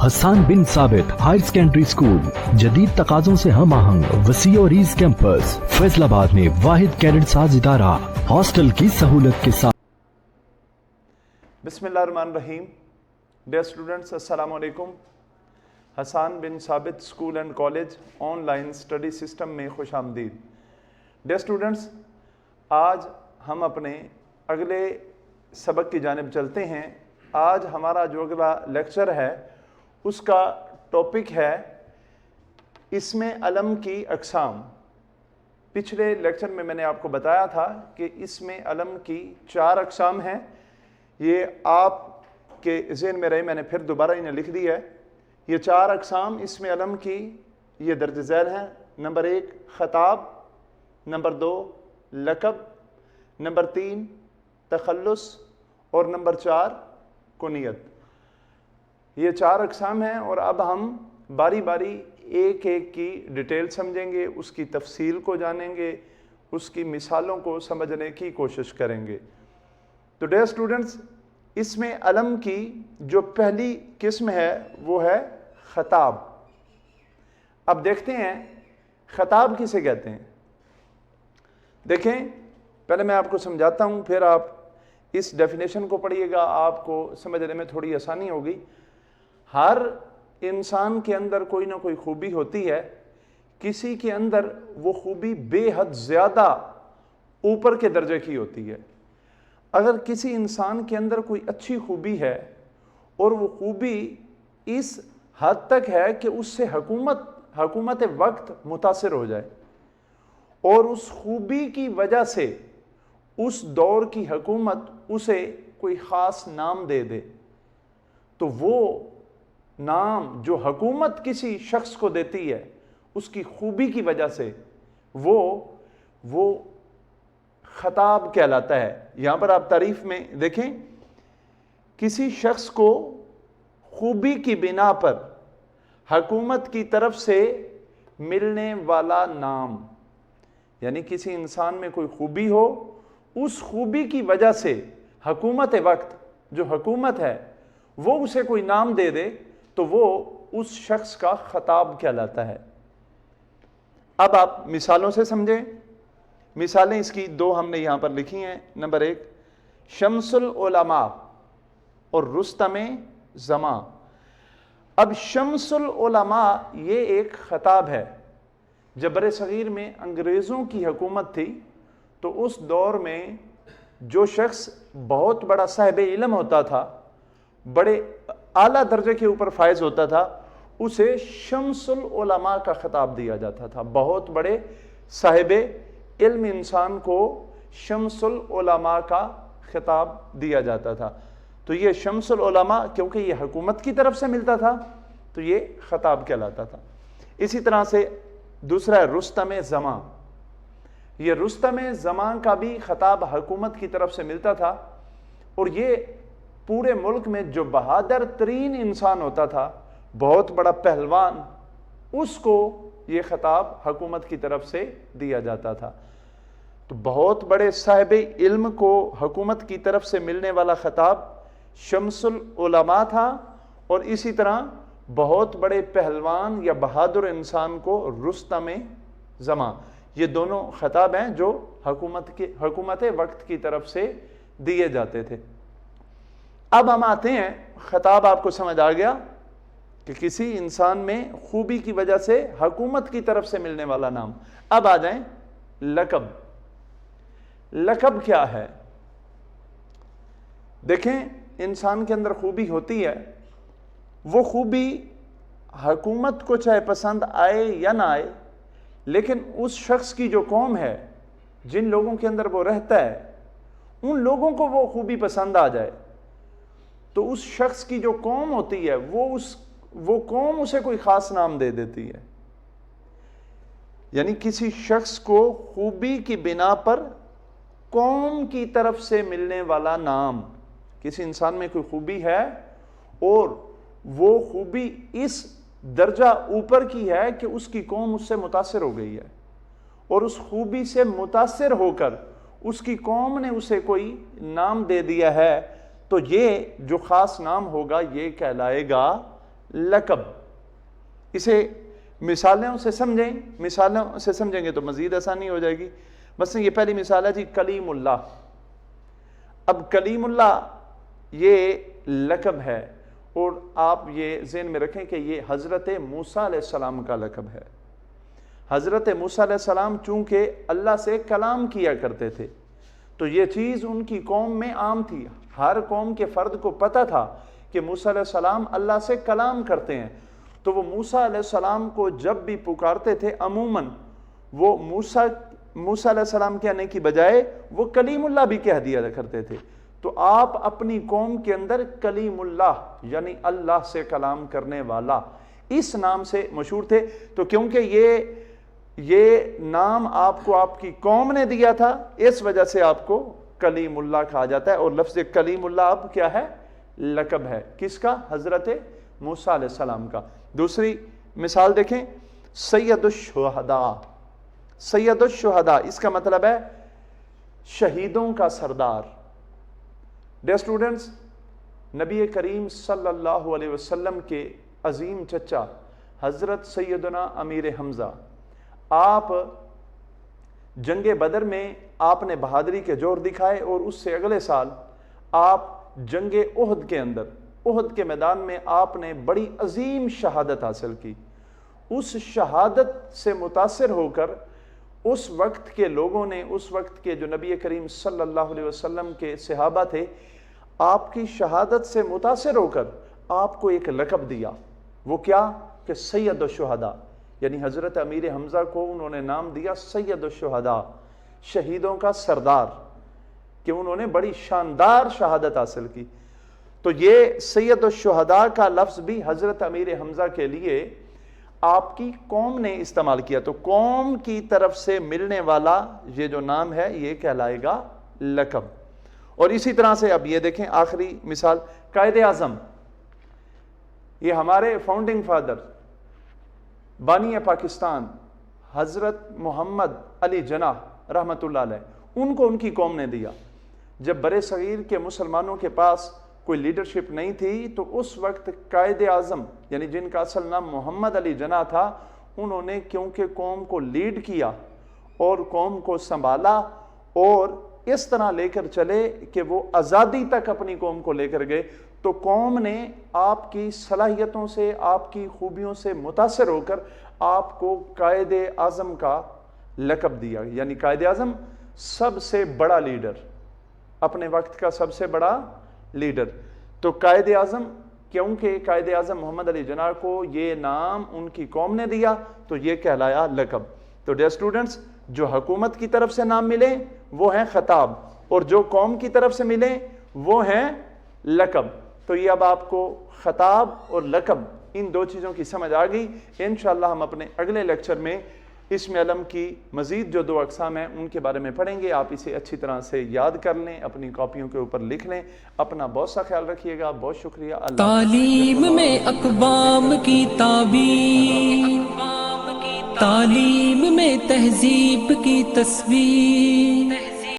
हसन बिन साबित higher secondary school, जदीद तकाज़ों से हम आहंग वसी और ईज कैंपस, फैसलाबाद में वाहिद कैडेट साज इदारा, हॉस्टल की सहूलत के साथ। बिस्मिल्लाहिर्रहमानिर्रहीम। डियर स्टूडेंट्स, अस्सलाम वालेकुम। हसन बिन साबित school and college online study system में खुश आमदीद। डियर स्टूडेंट्स, आज हम अपने अगले सबक की जानिब चलते हैं। आज हमारा जो अगला लेक्चर है उसका टॉपिक है इसमें अलम की अक़साम। पिछले लेक्चर में मैंने आपको बताया था कि इसमें अलम की 4 अक़साम हैं। ये आपके ज़हन में रहे, मैंने फिर दोबारा इन्हें लिख दी है। ये 4 अक़साम इसमें अलम की ये दर्ज झैल हैं। नंबर 1 ख़ताब, नंबर 2 लक़ब, नंबर 3 तख़ल्लुस और नंबर 4 कुनियत। ये 4 अक़साम हैं और अब हम बारी बारी एक एक की डिटेल समझेंगे, उसकी तफसील को जानेंगे, उसकी मिसालों को समझने की कोशिश करेंगे। तो डियर स्टूडेंट्स, इसमें अलम की जो पहली किस्म है वो है ख़ताब। अब देखते हैं ख़ताब किसे कहते हैं। देखें, पहले मैं आपको समझाता हूँ, फिर आप इस डेफिनेशन को पढ़िएगा, आपको समझने में थोड़ी आसानी होगी। हर इंसान के अंदर कोई ना कोई खूबी होती है। किसी के अंदर वो खूबी बेहद ज़्यादा ऊपर के दर्जे की होती है। अगर किसी इंसान के अंदर कोई अच्छी खूबी है और वो खूबी इस हद तक है कि उससे हुकूमत वक्त मुतासिर हो जाए और उस खूबी की वजह से उस दौर की हुकूमत उसे कोई ख़ास नाम दे दे, तो वो नाम जो हुकूमत किसी शख्स को देती है उसकी खूबी की वजह से वो ख़ताब कहलाता है। यहां पर आप तारीफ में देखें, किसी शख्स को खूबी की बिना पर हुकूमत की तरफ से मिलने वाला नाम, यानी किसी इंसान में कोई खूबी हो, उस खूबी की वजह से हुकूमत वक्त जो हुकूमत है वो उसे कोई नाम दे दे, तो वो उस शख्स का ख़ताब कहलाता है। अब आप मिसालों से समझें। मिसालें इसकी 2 हमने यहां पर लिखी हैं। नंबर 1 शम्सुल उलमा और रुस्तम ज़मा। अब शम्सुल उलमा ये एक ख़ताब है। जब बरे सगीर में अंग्रेज़ों की हुकूमत थी तो उस दौर में जो शख्स बहुत बड़ा साहिब इल्म होता था, बड़े आला दर्जे के ऊपर फायज होता था, उसे शम्सुल उलमा का खिताब दिया जाता था। बहुत बड़े साहिब इल्म इंसान को शम्सुल उलमा का खिताब दिया जाता था। तो ये शम्सुल उलमा, क्योंकि ये हुकूमत की तरफ से मिलता था, तो ये खिताब कहलाता था। इसी तरह से दूसरा है रुस्तम ज़मा। ये रुस्तम ज़मा का भी खिताब हुकूमत की तरफ से मिलता था और ये पूरे मुल्क में जो बहादुर तरीन इंसान होता था, बहुत बड़ा पहलवान, उसको ये खिताब हुकूमत की तरफ से दिया जाता था। तो बहुत बड़े साहिब इल्म को हुकूमत की तरफ से मिलने वाला खिताब शम्सुल उलमा था और इसी तरह बहुत बड़े पहलवान या बहादुर इंसान को रुस्तम ज़मा। ये दोनों खिताब हैं जो हुकूमत वक्त की तरफ से दिए जाते थे। अब हम आते हैं, खिताब आपको समझ आ गया कि किसी इंसान में खूबी की वजह से हुकूमत की तरफ से मिलने वाला नाम। अब आ जाएं लक़ब। लक़ब क्या है? देखें, इंसान के अंदर खूबी होती है, वो खूबी हुकूमत को चाहे पसंद आए या ना आए, लेकिन उस शख्स की जो कौम है, जिन लोगों के अंदर वो रहता है, उन लोगों को वो खूबी पसंद आ जाए, तो उस शख्स की जो कौम होती है वो कौम उसे कोई ख़ास नाम दे देती है। यानी किसी शख्स को खूबी की बिना पर कौम की तरफ से मिलने वाला नाम। किसी इंसान में कोई खूबी है और वो खूबी इस दर्जा ऊपर की है कि उसकी कौम उससे मुतासिर हो गई है और उस खूबी से मुतासिर होकर उसकी कौम ने उसे कोई नाम दे दिया है, तो ये जो ख़ास नाम होगा ये कहलाएगा لقب. اسے مثالوں سے سمجھیں, مثالوں سے سمجھیں گے تو مزید آسانی ہو جائے گی. بس یہ پہلی مثال ہے جی کلیم اللہ. اب کلیم اللہ یہ لقب ہے, اور آپ یہ ذہن میں رکھیں کہ یہ حضرت موسیٰ علیہ السلام کا لقب ہے. حضرت موسیٰ علیہ السلام چونکہ اللہ سے کلام کیا کرتے تھے تو یہ چیز ان کی قوم میں عام تھی. ہر قوم کے فرد کو پتہ تھا کہ موسیٰ علیہ السلام اللہ سے کلام کرتے ہیں, تو وہ موسیٰ علیہ السلام کو جب بھی پکارتے تھے عموماً وہ موسیٰ علیہ السلام کہنے کی بجائے وہ کلیم اللہ بھی کہہ دیا کرتے تھے. تو آپ اپنی قوم کے اندر کلیم اللہ یعنی اللہ سے کلام کرنے والا اس نام سے مشہور تھے. تو کیونکہ یہ نام آپ کو آپ کی قوم نے دیا تھا, اس وجہ سے آپ کو کلیم اللہ کہا جاتا ہے. اور لفظ کلیم اللہ اب کیا ہے؟ لقب ہے. کس کا؟ حضرت موسیٰ علیہ السلام کا. دوسری مثال دیکھیں, سید الشہداء. سید الشہداء اس کا مطلب ہے شہیدوں کا سردار. ڈیئر اسٹوڈنٹس, نبی کریم صلی اللہ علیہ وسلم کے عظیم چچا حضرت سیدنا امیر حمزہ, آپ جنگ بدر میں آپ نے بہادری کے جوہر دکھائے, اور اس سے اگلے سال آپ جنگ احد کے اندر, احد کے میدان میں آپ نے بڑی عظیم شہادت حاصل کی. اس شہادت سے متاثر ہو کر اس وقت کے لوگوں نے, اس وقت کے جو نبی کریم صلی اللہ علیہ وسلم کے صحابہ تھے, آپ کی شہادت سے متاثر ہو کر آپ کو ایک لقب دیا. وہ کیا؟ کہ سید الشہداء, یعنی حضرت امیر حمزہ کو انہوں نے نام دیا سید الشہداء, شہیدوں کا سردار, کہ انہوں نے بڑی شاندار شہادت حاصل کی. تو یہ سید الشہداء کا لفظ بھی حضرت امیر حمزہ کے لیے آپ کی قوم نے استعمال کیا. تو قوم کی طرف سے ملنے والا یہ جو نام ہے یہ کہلائے گا لقب. اور اسی طرح سے اب یہ دیکھیں آخری مثال, قائد اعظم. یہ ہمارے فاؤنڈنگ فادر بانی پاکستان حضرت محمد علی جناح رحمۃ اللہ علیہ, ان کو ان کی قوم نے دیا. جب برِ صغیر کے مسلمانوں کے پاس کوئی لیڈرشپ نہیں تھی تو اس وقت قائد اعظم یعنی جن کا اصل نام محمد علی جناح تھا, انہوں نے کیونکہ قوم کو لیڈ کیا اور قوم کو سنبھالا اور اس طرح لے کر چلے کہ وہ آزادی تک اپنی قوم کو لے کر گئے, تو قوم نے آپ کی صلاحیتوں سے, آپ کی خوبیوں سے متاثر ہو کر آپ کو قائد اعظم کا لقب دیا. یعنی قائد اعظم سب سے بڑا لیڈر, اپنے وقت کا سب سے بڑا لیڈر. تو قائد اعظم, کیونکہ قائد اعظم محمد علی جناح کو یہ نام ان کی قوم نے دیا تو یہ کہلایا لقب. تو ڈیئر اسٹوڈنٹس, جو حکومت کی طرف سے نام ملے وہ ہیں خطاب, اور جو قوم کی طرف سے ملے وہ ہیں لقب. تو یہ اب آپ کو خطاب اور لقب ان دو چیزوں کی سمجھ آ گئی. انشاءاللہ ہم اپنے اگلے لیکچر میں اسم علم کی مزید جو دو اقسام ہیں ان کے بارے میں پڑھیں گے. آپ اسے اچھی طرح سے یاد کر لیں, اپنی کاپیوں کے اوپر لکھ لیں. اپنا بہت سا خیال رکھیے گا. بہت شکریہ. اللہ تعلیم میں اقوام کی تعبیر, تعلیم میں تہذیب کی تصویر,